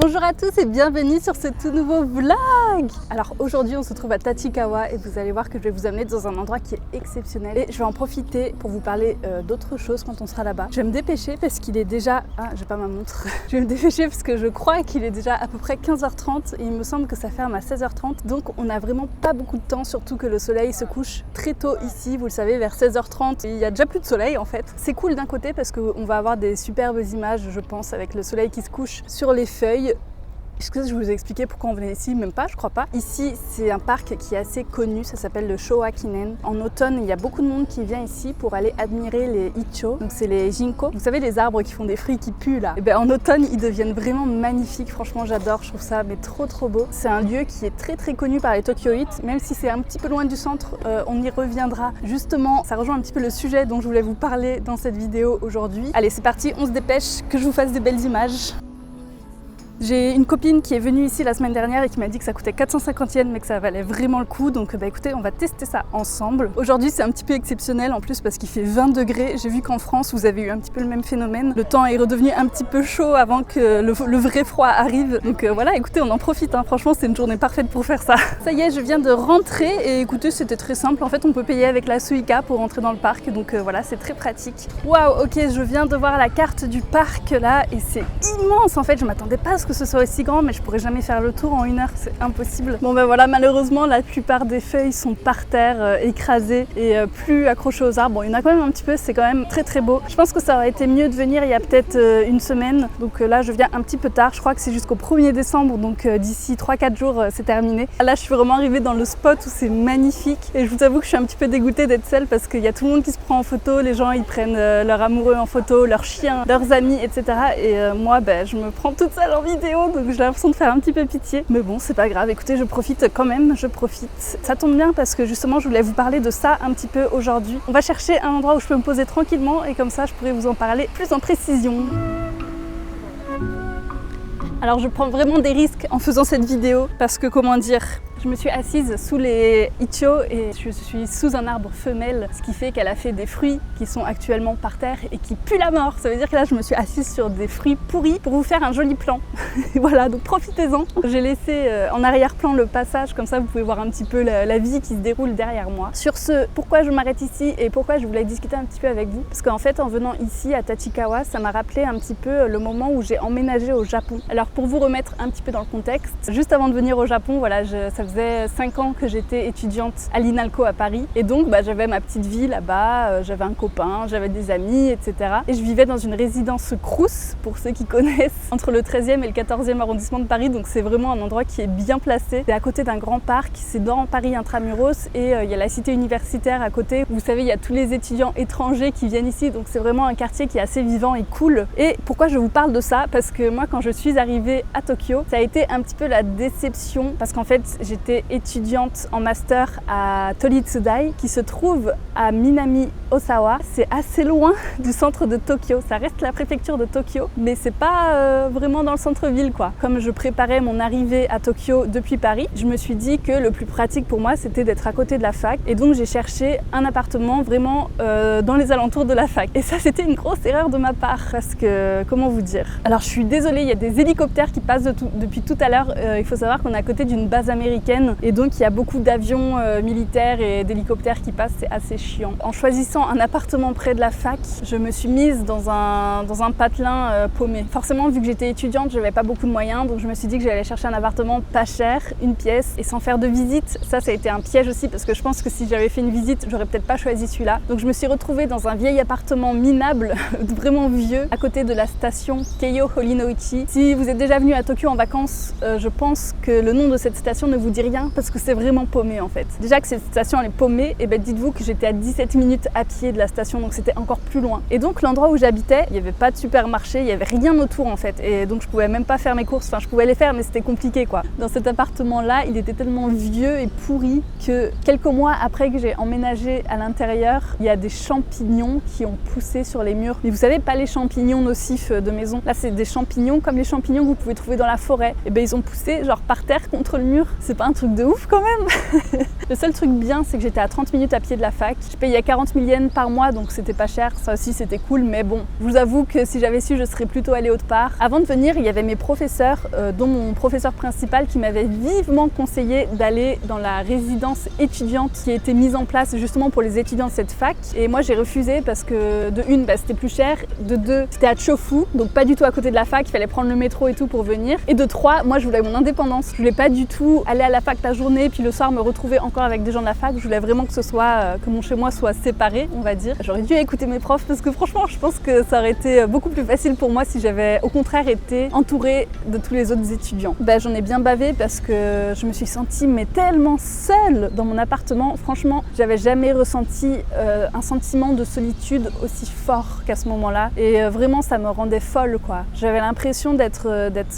Bonjour à tous et bienvenue sur ce tout nouveau vlog. Alors aujourd'hui on se trouve à Tachikawa et vous allez voir que je vais vous amener dans un endroit qui est exceptionnel. Et je vais en profiter pour vous parler d'autre chose quand on sera là-bas. Je vais me dépêcher parce qu'il est déjà... Ah, j'ai pas ma montre. Je vais me dépêcher parce que je crois qu'il est déjà à peu près 15h30 et il me semble que ça ferme à 16h30. Donc on n'a vraiment pas beaucoup de temps, surtout que le soleil se couche très tôt ici. Vous le savez, vers 16h30, il y a déjà plus de soleil en fait. C'est cool d'un côté parce qu'on va avoir des superbes images, je pense, avec le soleil qui se couche sur les feuilles. Est-ce que je vous ai expliqué pourquoi on venait ici? Même pas, je crois pas. Ici, c'est un parc qui est assez connu, ça s'appelle le Showa-kinen. En automne, il y a beaucoup de monde qui vient ici pour aller admirer les icho. Donc c'est les ginkgo. Vous savez, les arbres qui font des fruits qui puent là. Et bien en automne, ils deviennent vraiment magnifiques. Franchement, j'adore, je trouve ça mais trop beau. C'est un lieu qui est très connu par les Tokyoïtes. Même si c'est un petit peu loin du centre, on y reviendra. Justement, ça rejoint un petit peu le sujet dont je voulais vous parler dans cette vidéo aujourd'hui. Allez, c'est parti, on se dépêche, que je vous fasse des belles images. J'ai une copine qui est venue ici la semaine dernière et qui m'a dit que ça coûtait 450 yens mais que ça valait vraiment le coup, donc écoutez, on va tester ça ensemble. Aujourd'hui c'est un petit peu exceptionnel en plus parce qu'il fait 20 degrés. J'ai vu qu'en France vous avez eu un petit peu le même phénomène. Le temps est redevenu un petit peu chaud avant que le vrai froid arrive. Donc voilà, écoutez, on en profite, hein. Franchement c'est une journée parfaite pour faire ça. Ça y est, je viens de rentrer et écoutez, c'était très simple. En fait on peut payer avec la Suica pour rentrer dans le parc, donc voilà, c'est très pratique. Waouh, ok, je viens de voir la carte du parc là et c'est immense en fait. Je m'attendais pas à ce que ce soit aussi grand, mais je pourrais jamais faire le tour en 1 heure, c'est impossible. Bon ben voilà, malheureusement la plupart des feuilles sont par terre, écrasées et plus accrochées aux arbres. Bon, il y en a quand même un petit peu, c'est quand même très beau. Je pense que ça aurait été mieux de venir il y a peut-être une semaine, donc là je viens un petit peu tard, je crois que c'est jusqu'au 1er décembre, donc d'ici 3-4 jours c'est terminé. Là je suis vraiment arrivée dans le spot où c'est magnifique et je vous avoue que je suis un petit peu dégoûtée d'être seule parce qu'il y a tout le monde qui se prend en photo, les gens ils prennent leur amoureux en photo, leurs chiens, leurs amis, etc. Et moi ben, je me prends toute seule en vidéo, donc j'ai l'impression de faire un petit peu pitié. Mais bon, c'est pas grave, écoutez, je profite quand même, je profite. Ça tombe bien parce que justement, je voulais vous parler de ça un petit peu aujourd'hui. On va chercher un endroit où je peux me poser tranquillement et comme ça, je pourrais vous en parler plus en précision. Alors, je prends vraiment des risques en faisant cette vidéo parce que, comment dire, je me suis assise sous les icho et je suis sous un arbre femelle, ce qui fait qu'elle a fait des fruits qui sont actuellement par terre et qui puent la mort. Ça veut dire que là, je me suis assise sur des fruits pourris pour vous faire un joli plan. Voilà, donc profitez-en. J'ai laissé en arrière-plan le passage, comme ça vous pouvez voir un petit peu la vie qui se déroule derrière moi. Sur ce, pourquoi je m'arrête ici et pourquoi je voulais discuter un petit peu avec vous? Parce qu'en fait, en venant ici à Tachikawa, ça m'a rappelé un petit peu le moment où j'ai emménagé au Japon. Alors pour vous remettre un petit peu dans le contexte, juste avant de venir au Japon, voilà, ça faisait 5 ans que j'étais étudiante à l'INALCO à Paris et donc j'avais ma petite vie là-bas, j'avais un copain, j'avais des amis, etc. Et je vivais dans une résidence Crous, pour ceux qui connaissent, entre le 13e et le 14e arrondissement de Paris, donc c'est vraiment un endroit qui est bien placé. C'est à côté d'un grand parc, c'est dans Paris Intramuros et il y a la cité universitaire à côté. Vous savez, il y a tous les étudiants étrangers qui viennent ici, donc c'est vraiment un quartier qui est assez vivant et cool. Et pourquoi je vous parle de ça? Parce que moi, quand je suis arrivée à Tokyo, ça a été un petit peu la déception parce qu'en fait, j'étais étudiante en master à Toritsudai qui se trouve à Minami Osawa. C'est assez loin du centre de Tokyo, ça reste la préfecture de Tokyo, mais c'est pas vraiment dans le centre-ville quoi. Comme je préparais mon arrivée à Tokyo depuis Paris, je me suis dit que le plus pratique pour moi c'était d'être à côté de la fac et donc j'ai cherché un appartement vraiment dans les alentours de la fac. Et ça c'était une grosse erreur de ma part parce que, comment vous dire? Alors je suis désolée, il y a des hélicoptères qui passent depuis tout à l'heure. Il faut savoir qu'on est à côté d'une base américaine et donc il y a beaucoup d'avions militaires et d'hélicoptères qui passent, c'est assez chiant. En choisissant un appartement près de la fac, je me suis mise dans un patelin paumé. Forcément, vu que j'étais étudiante, je n'avais pas beaucoup de moyens, donc je me suis dit que j'allais chercher un appartement pas cher, une pièce, et sans faire de visite. Ça a été un piège aussi, parce que je pense que si j'avais fait une visite, j'aurais peut-être pas choisi celui-là. Donc je me suis retrouvée dans un vieil appartement minable, vraiment vieux, à côté de la station Keiyo Horinoichi. Si vous êtes déjà venu à Tokyo en vacances, je pense que le nom de cette station ne vous dit rien, parce que c'est vraiment paumé en fait. Déjà que cette station elle est paumée, et ben dites-vous que j'étais à 17 minutes à pied de la station, donc c'était encore plus loin. Et donc l'endroit où j'habitais, il n'y avait pas de supermarché, il n'y avait rien autour en fait, et donc je pouvais même pas faire mes courses, enfin je pouvais les faire mais c'était compliqué quoi. Dans cet appartement là, il était tellement vieux et pourri que quelques mois après que j'ai emménagé à l'intérieur, il y a des champignons qui ont poussé sur les murs. Mais vous savez, pas les champignons nocifs de maison, là c'est des champignons comme les champignons que vous pouvez trouver dans la forêt. Et ben ils ont poussé genre par terre contre le mur, c'est pas un truc de ouf quand même. Le seul truc bien, c'est que j'étais à 30 minutes à pied de la fac. Je payais 40 000 yens par mois, donc c'était pas cher. Ça aussi, c'était cool, mais bon. Je vous avoue que si j'avais su, je serais plutôt allée autre part. Avant de venir, il y avait mes professeurs, dont mon professeur principal qui m'avait vivement conseillé d'aller dans la résidence étudiante qui a été mise en place justement pour les étudiants de cette fac. Et moi, j'ai refusé parce que de une, c'était plus cher. De deux, c'était à Chofu, donc pas du tout à côté de la fac. Il fallait prendre le métro et tout pour venir. Et de trois, moi, je voulais mon indépendance. Je voulais pas du tout aller à la fac la journée, puis le soir me retrouver encore avec des gens de la fac. Je voulais vraiment que ce soit, que mon chez-moi soit séparé, on va dire. J'aurais dû écouter mes profs parce que franchement, je pense que ça aurait été beaucoup plus facile pour moi si j'avais au contraire été entourée de tous les autres étudiants. J'en ai bien bavé parce que je me suis sentie mais tellement seule dans mon appartement. Franchement, j'avais jamais ressenti un sentiment de solitude aussi fort qu'à ce moment-là. Et vraiment, ça me rendait folle, quoi. J'avais l'impression d'être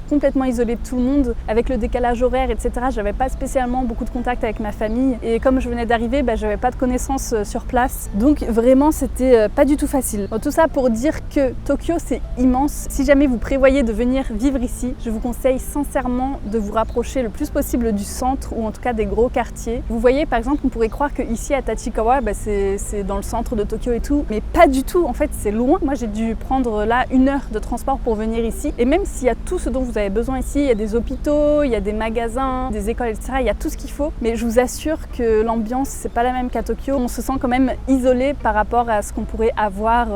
complètement isolée de tout le monde. Avec le décalage horaire, etc., j'avais pas spécialement beaucoup de contact avec ma famille. Et comme je venais d'arriver, j'avais pas de connaissances sur place. Donc vraiment, c'était pas du tout facile. Bon, tout ça pour dire que Tokyo, c'est immense. Si jamais vous prévoyez de venir vivre ici, je vous conseille sincèrement de vous rapprocher le plus possible du centre ou en tout cas des gros quartiers. Vous voyez, par exemple, on pourrait croire que ici à Tachikawa, c'est dans le centre de Tokyo et tout, mais pas du tout. En fait, c'est loin. Moi, j'ai dû prendre là 1 heure de transport pour venir ici. Et même s'il y a tout ce dont vous avez besoin ici, il y a des hôpitaux, il y a des magasins, des écoles, etc. Il y a tout ce qu'il faut. Mais je vous assure que l'ambiance, c'est pas la même qu'à Tokyo. On se sent quand même isolé par rapport à ce qu'on pourrait avoir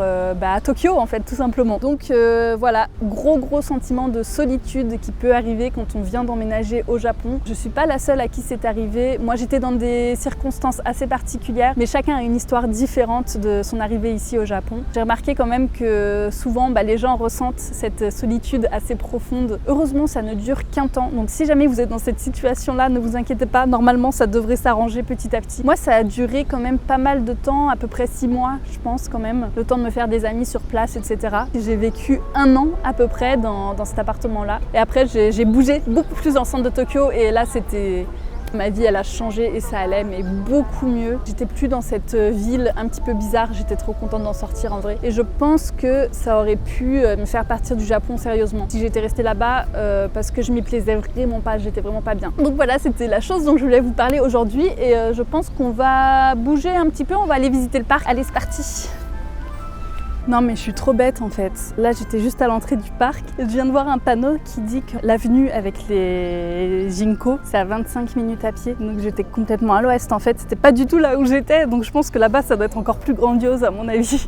à Tokyo, en fait, tout simplement. Donc voilà, gros sentiment de solitude qui peut arriver quand on vient d'emménager au Japon. Je suis pas la seule à qui c'est arrivé. Moi, j'étais dans des circonstances assez particulières, mais chacun a une histoire différente de son arrivée ici au Japon. J'ai remarqué quand même que souvent, les gens ressentent cette solitude assez profonde. Heureusement, ça ne dure qu'un temps. Donc si jamais vous êtes dans cette situation-là, ne vous inquiétez pas. Normalement, ça devrait s'arranger petit à petit. Moi, ça a duré quand même pas mal de temps, à peu près 6 mois, je pense quand même. Le temps de me faire des amis sur place, etc. J'ai vécu 1 an à peu près dans cet appartement-là. Et après, j'ai bougé beaucoup plus dans le centre de Tokyo. Et là, c'était... Ma vie, elle a changé et ça allait, mais beaucoup mieux. J'étais plus dans cette ville un petit peu bizarre, j'étais trop contente d'en sortir en vrai. Et je pense que ça aurait pu me faire partir du Japon sérieusement si j'étais restée là-bas parce que je m'y plaisais vraiment pas, j'étais vraiment pas bien. Donc voilà, c'était la chose dont je voulais vous parler aujourd'hui et je pense qu'on va bouger un petit peu, on va aller visiter le parc. Allez, c'est parti! Non mais je suis trop bête en fait. Là j'étais juste à l'entrée du parc et je viens de voir un panneau qui dit que l'avenue avec les Ginko c'est à 25 minutes à pied. Donc j'étais complètement à l'ouest en fait, c'était pas du tout là où j'étais. Donc je pense que là-bas ça doit être encore plus grandiose à mon avis.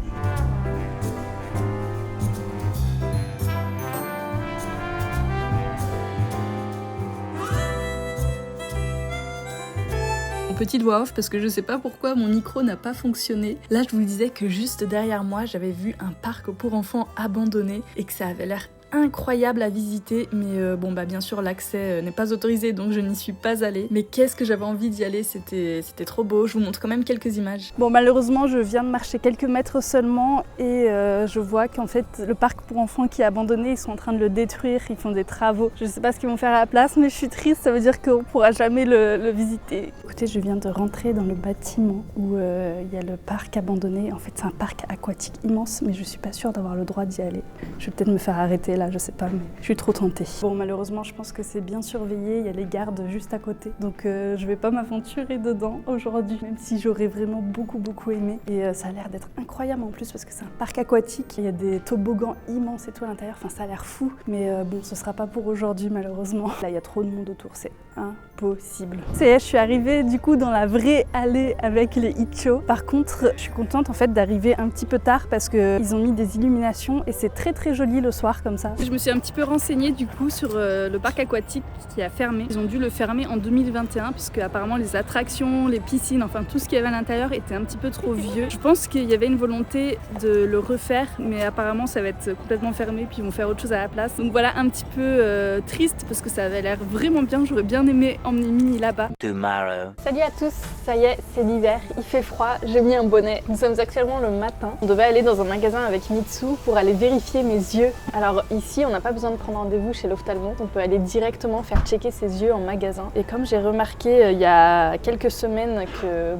Petite voix off parce que je sais pas pourquoi mon micro n'a pas fonctionné. Là je vous disais que juste derrière moi j'avais vu un parc pour enfants abandonné et que ça avait l'air incroyable à visiter, mais bien sûr l'accès n'est pas autorisé donc je n'y suis pas allée, mais qu'est-ce que j'avais envie d'y aller, c'était trop beau. Je vous montre quand même quelques images. Bon, malheureusement je viens de marcher quelques mètres seulement et je vois qu'en fait le parc pour enfants qui est abandonné, ils sont en train de le détruire, ils font des travaux. Je sais pas ce qu'ils vont faire à la place, mais je suis triste, ça veut dire qu'on pourra jamais le visiter. Écoutez, je viens de rentrer dans le bâtiment où il y a le parc abandonné. En fait c'est un parc aquatique immense, mais je suis pas sûre d'avoir le droit d'y aller. Je vais peut-être me faire arrêter là, je sais pas, mais je suis trop tentée. Bon, malheureusement, je pense que c'est bien surveillé, il y a les gardes juste à côté. Donc je vais pas m'aventurer dedans aujourd'hui, même si j'aurais vraiment beaucoup aimé. Et ça a l'air d'être incroyable en plus parce que c'est un parc aquatique. Il y a des toboggans immenses et tout à l'intérieur, enfin ça a l'air fou. Mais bon, ce sera pas pour aujourd'hui malheureusement. Là, il y a trop de monde autour, c'est impossible. Ça y est, je suis arrivée du coup dans la vraie allée avec les Icho. Par contre, je suis contente en fait d'arriver un petit peu tard parce qu'ils ont mis des illuminations et c'est très joli le soir comme ça. Je me suis un petit peu renseignée du coup sur le parc aquatique qui a fermé. Ils ont dû le fermer en 2021 puisque apparemment les attractions, les piscines, enfin tout ce qu'il y avait à l'intérieur était un petit peu trop vieux. Je pense qu'il y avait une volonté de le refaire, mais apparemment ça va être complètement fermé puis ils vont faire autre chose à la place. Donc voilà, un petit peu triste parce que ça avait l'air vraiment bien. J'aurais bien aimé emmener Mini là-bas. Tomorrow. Salut à tous, ça y est, c'est l'hiver, il fait froid, j'ai mis un bonnet. Nous sommes actuellement le matin. On devait aller dans un magasin avec Mitsu pour aller vérifier mes yeux. Alors ici, on n'a pas besoin de prendre rendez-vous chez l'ophtalmo. On peut aller directement faire checker ses yeux en magasin. Et comme j'ai remarqué il y a quelques semaines que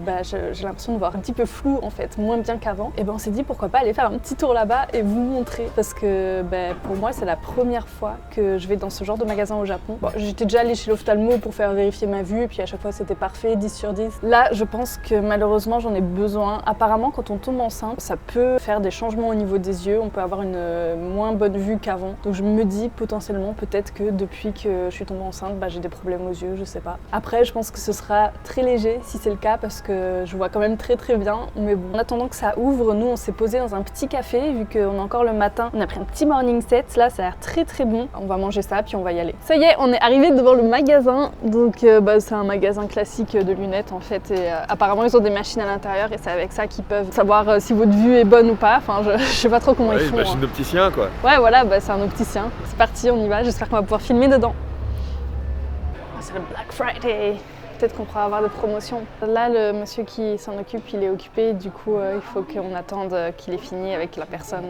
j'ai l'impression de voir un petit peu flou en fait, moins bien qu'avant, et on s'est dit pourquoi pas aller faire un petit tour là-bas et vous montrer. Parce que pour moi, c'est la première fois que je vais dans ce genre de magasin au Japon. Bon, j'étais déjà allée chez l'ophtalmo pour faire vérifier ma vue et puis à chaque fois c'était parfait, 10 sur 10. Là, je pense que malheureusement j'en ai besoin. Apparemment, quand on tombe enceinte, ça peut faire des changements au niveau des yeux. On peut avoir une moins bonne vue qu'avant. Donc je me dis potentiellement peut-être que depuis que je suis tombée enceinte, j'ai des problèmes aux yeux, je sais pas. Après, je pense que ce sera très léger si c'est le cas parce que je vois quand même très bien. Mais bon, en attendant que ça ouvre, nous on s'est posé dans un petit café vu qu'on est encore le matin. On a pris un petit morning set, là ça a l'air très bon. On va manger ça puis on va y aller. Ça y est, on est arrivé devant le magasin. Donc c'est un magasin classique de lunettes en fait. Et apparemment ils ont des machines à l'intérieur et c'est avec ça qu'ils peuvent savoir si votre vue est bonne ou pas. Enfin, je sais pas trop comment ils font. Une machine d'opticien quoi. Ouais, voilà, c'est un opticien. C'est parti, on y va. J'espère qu'on va pouvoir filmer dedans. Oh, c'est le Black Friday. Peut-être qu'on pourra avoir des promotions. Là, le monsieur qui s'en occupe, il est occupé. Du coup, il faut qu'on attende qu'il ait fini avec la personne.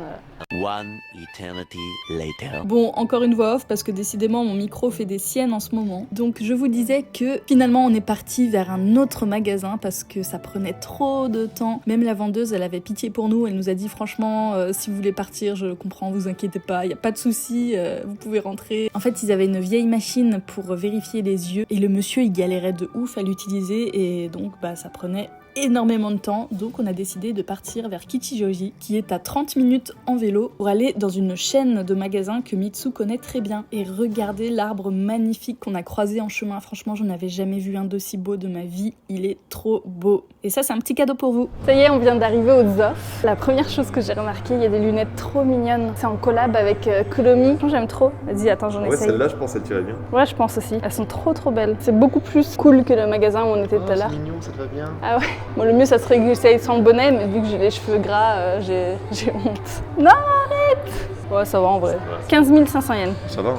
One eternity later. Bon, encore une voix off parce que décidément mon micro fait des siennes en ce moment. Donc je vous disais que finalement on est parti vers un autre magasin parce que ça prenait trop de temps. Même la vendeuse, elle avait pitié pour nous. Elle nous a dit franchement, si vous voulez partir, je comprends, vous inquiétez pas, il y a pas de souci, vous pouvez rentrer. En fait, ils avaient une vieille machine pour vérifier les yeux et le monsieur il galérait de ouf à l'utiliser et donc ça prenait énormément de temps, donc on a décidé de partir vers Kichijoji, qui est à 30 minutes en vélo, pour aller dans une chaîne de magasins que Mitsu connaît très bien. Et regardez l'arbre magnifique qu'on a croisé en chemin, franchement j'en avais jamais vu un d'aussi beau de ma vie, il est trop beau. Et ça c'est un petit cadeau pour vous. Ça y est, on vient d'arriver au Zof. La première chose que j'ai remarqué, il y a des lunettes trop mignonnes. C'est en collab avec Kuromi, j'aime trop. Vas-y, attends, j'en essaye. Ouais, celle-là je pense elle tirait bien. Ouais, je pense aussi. Elles sont trop belles. C'est beaucoup plus cool que le magasin où on était tout à l'heure. C'est mignon, ça te va bien. Ah ouais. Bon, le mieux, ça serait que j'essaye sans le bonnet, mais vu que j'ai les cheveux gras, j'ai honte. Non, arrête! Ouais, ça va en vrai. 15 500 yens. Ça va.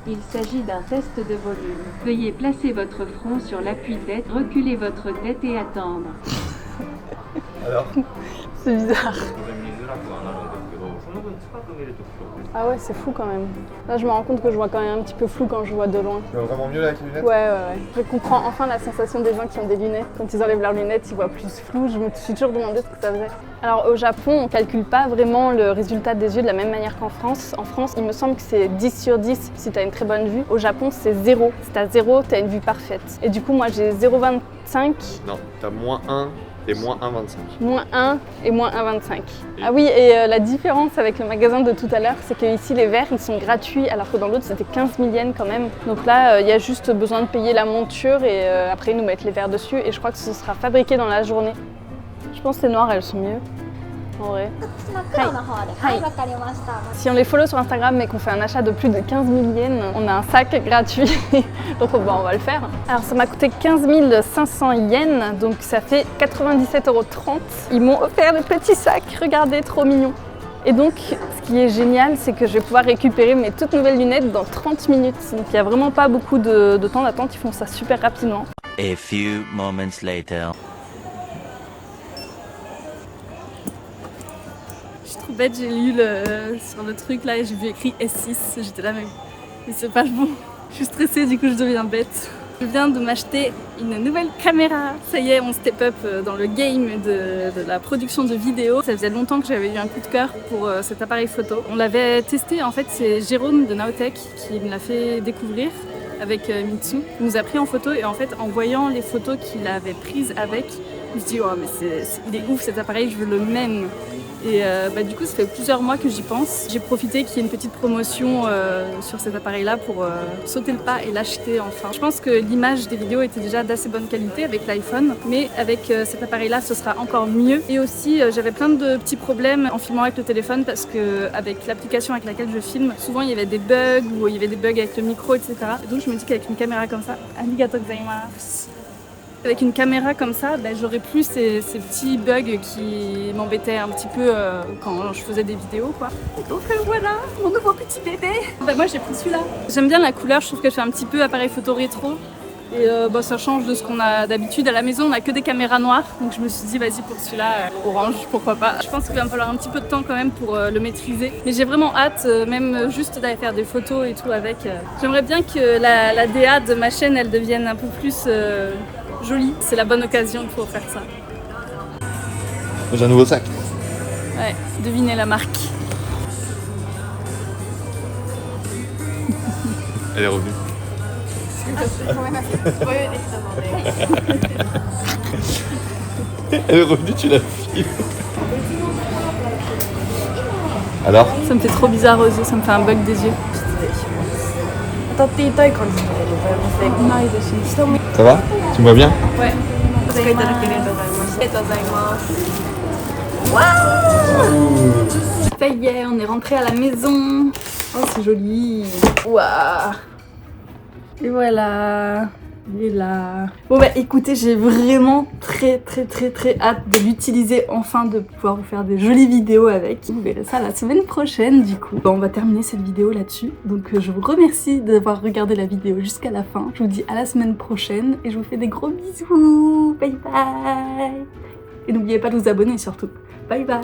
Il s'agit d'un test de volume. Veuillez placer votre front sur l'appui-tête, reculer votre tête et attendre. Alors C'est bizarre. Ah ouais, c'est fou quand même. Là, je me rends compte que je vois quand même un petit peu flou quand je vois de loin. Tu vois vraiment mieux là avec les lunettes? Ouais. Je comprends enfin la sensation des gens qui ont des lunettes. Quand ils enlèvent leurs lunettes, ils voient plus flou. Je me suis toujours demandé ce que ça faisait. Alors au Japon, on calcule pas vraiment le résultat des yeux de la même manière qu'en France. En France, il me semble que c'est 10 sur 10 si tu as une très bonne vue. Au Japon, c'est 0. Si tu as 0, tu as une vue parfaite. Et du coup, moi, j'ai 0,25. Non, t'as -1 et -1,25. -1 et -1,25. Ah oui, et la différence avec le magasin de tout à l'heure, c'est que ici les verres ils sont gratuits alors que dans l'autre c'était 15 000 yens quand même. Donc là, il y a juste besoin de payer la monture et après ils nous mettent les verres dessus et je crois que ce sera fabriqué dans la journée. Je pense que les noires elles sont mieux. En vrai. Si on les follow sur Instagram et qu'on fait un achat de plus de 15 000 yens, on a un sac gratuit. Donc on va le faire. Alors ça m'a coûté 15 500 yens, donc ça fait 97,30 €. Ils m'ont offert des petits sacs, regardez, trop mignon. Et donc, ce qui est génial, c'est que je vais pouvoir récupérer mes toutes nouvelles lunettes dans 30 minutes. Donc il n'y a vraiment pas beaucoup de temps d'attente, ils font ça super rapidement. A few moments later. Je suis trop bête, j'ai lu sur le truc là et j'ai vu écrit S6, j'étais là mais c'est pas bon. Je suis stressée, du coup je deviens bête. Je viens de m'acheter une nouvelle caméra. Ça y est, on step up dans le game de la production de vidéos. Ça faisait longtemps que j'avais eu un coup de cœur pour cet appareil photo. On l'avait testé, en fait c'est Jérôme de Naotech qui me l'a fait découvrir avec Mitsu. Il nous a pris en photo et en fait en voyant les photos qu'il avait prises avec, je me suis dit oh mais il est ouf cet appareil, je veux le même. Et du coup ça fait plusieurs mois que j'y pense. J'ai profité qu'il y ait une petite promotion sur cet appareil là pour sauter le pas et l'acheter enfin. Je pense que l'image des vidéos était déjà d'assez bonne qualité avec l'iPhone, mais avec cet appareil là ce sera encore mieux. Et aussi j'avais plein de petits problèmes en filmant avec le téléphone parce que avec l'application avec laquelle je filme, souvent il y avait des bugs ou il y avait des bugs avec le micro, etc. Et donc je me dis qu'avec une caméra comme ça, arigatou gozaimasu. Avec une caméra comme ça, j'aurais plus ces petits bugs qui m'embêtaient un petit peu quand je faisais des vidéos, quoi. Et donc voilà, mon nouveau petit bébé. Moi j'ai pris celui-là. J'aime bien la couleur, je trouve qu'elle fait un petit peu appareil photo rétro. Et ça change de ce qu'on a d'habitude. À la maison, on a que des caméras noires. Donc je me suis dit, vas-y, pour celui-là, orange, pourquoi pas. Je pense qu'il va me falloir un petit peu de temps quand même pour le maîtriser. Mais j'ai vraiment hâte, même juste d'aller faire des photos et tout avec. J'aimerais bien que la DA de ma chaîne, elle devienne un peu plus jolie. C'est la bonne occasion pour faire ça. J'ai un nouveau sac. Ouais, devinez la marque. Elle est revenue. Elle est revenue, tu l'as filmé. Alors? Ça me fait trop bizarre aux yeux, ça me fait un bug des yeux. Ça va? Tu me vois bien? Ouais. Ça y est, on est rentré à la maison. Oh, c'est joli. Waouh. Et voilà. Il est là. Bon bah écoutez, j'ai vraiment très hâte de l'utiliser, enfin de pouvoir vous faire des jolies vidéos avec. Vous verrez ça la semaine prochaine du coup. Bon, on va terminer cette vidéo là-dessus. Donc je vous remercie d'avoir regardé la vidéo jusqu'à la fin. Je vous dis à la semaine prochaine et je vous fais des gros bisous. Bye bye. Et n'oubliez pas de vous abonner surtout. Bye bye.